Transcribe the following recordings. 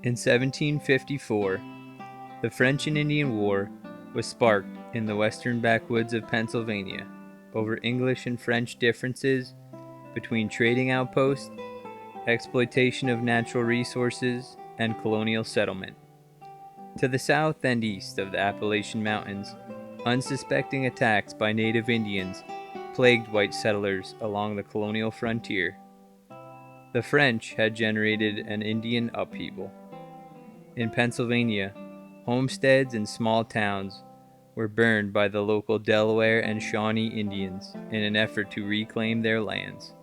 In 1754, the French and Indian War was sparked in the western backwoods of Pennsylvania over English and French differences between trading outposts, exploitation of natural resources, and colonial settlement. To the south and east of the Appalachian Mountains, unsuspecting attacks by native Indians plagued white settlers along the colonial frontier. The French had generated an Indian upheaval. In Pennsylvania, homesteads and small towns were burned by the local Delaware and Shawnee Indians in an effort to reclaim their lands.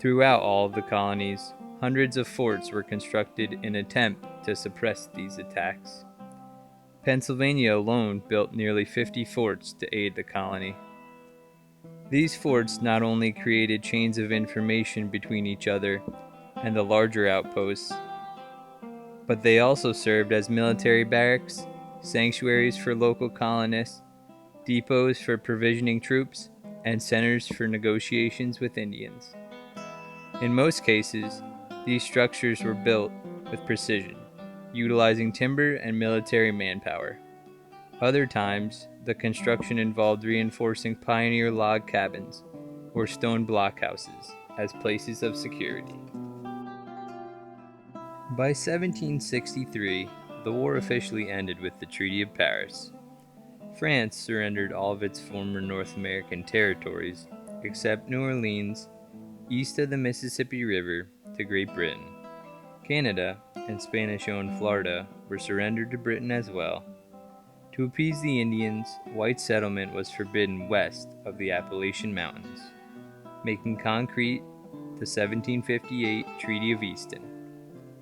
Throughout all of the colonies, hundreds of forts were constructed in an attempt to suppress these attacks. Pennsylvania alone built nearly 50 forts to aid the colony. These forts not only created chains of information between each other and the larger outposts, but they also served as military barracks, sanctuaries for local colonists, depots for provisioning troops, and centers for negotiations with Indians. In most cases, these structures were built with precision, utilizing timber and military manpower. Other times, the construction involved reinforcing pioneer log cabins or stone blockhouses as places of security. By 1763, the war officially ended with the Treaty of Paris. France surrendered all of its former North American territories, except New Orleans, east of the Mississippi River, to Great Britain. Canada and Spanish-owned Florida were surrendered to Britain as well. To appease the Indians, white settlement was forbidden west of the Appalachian Mountains, making concrete the 1758 Treaty of Easton.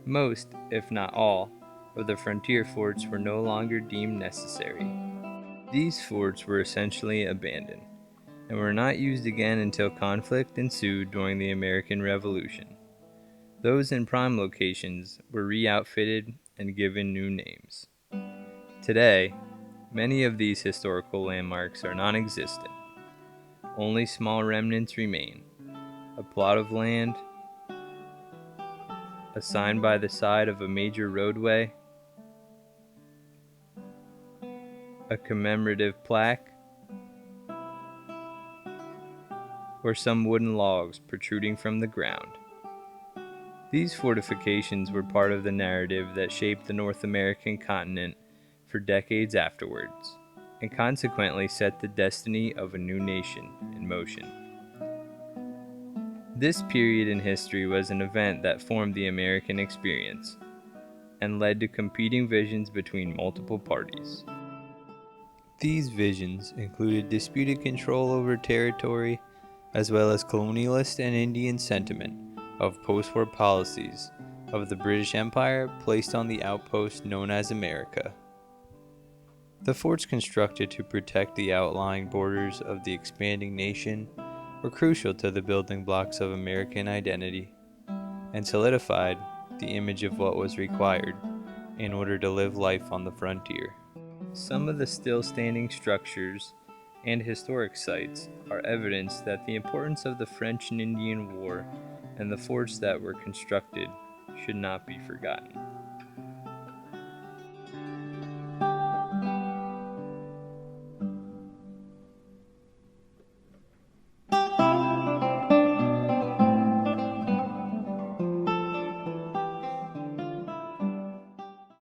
Most, if not all, of the frontier forts were no longer deemed necessary. These forts were essentially abandoned and were not used again until conflict ensued during the American Revolution. Those in prime locations were re-outfitted and given new names. Today, many of these historical landmarks are non-existent. Only small remnants remain. A plot of land, a sign by the side of a major roadway, a commemorative plaque, or some wooden logs protruding from the ground. These fortifications were part of the narrative that shaped the North American continent for decades afterwards, and consequently set the destiny of a new nation in motion. This period in history was an event that formed the American experience and led to competing visions between multiple parties. These visions included disputed control over territory, as well as colonialist and Indian sentiment of post-war policies of the British Empire placed on the outpost known as America. The forts constructed to protect the outlying borders of the expanding nation were crucial to the building blocks of American identity and solidified the image of what was required in order to live life on the frontier. Some of the still standing structures and historic sites are evidence that the importance of the French and Indian War and the forts that were constructed should not be forgotten.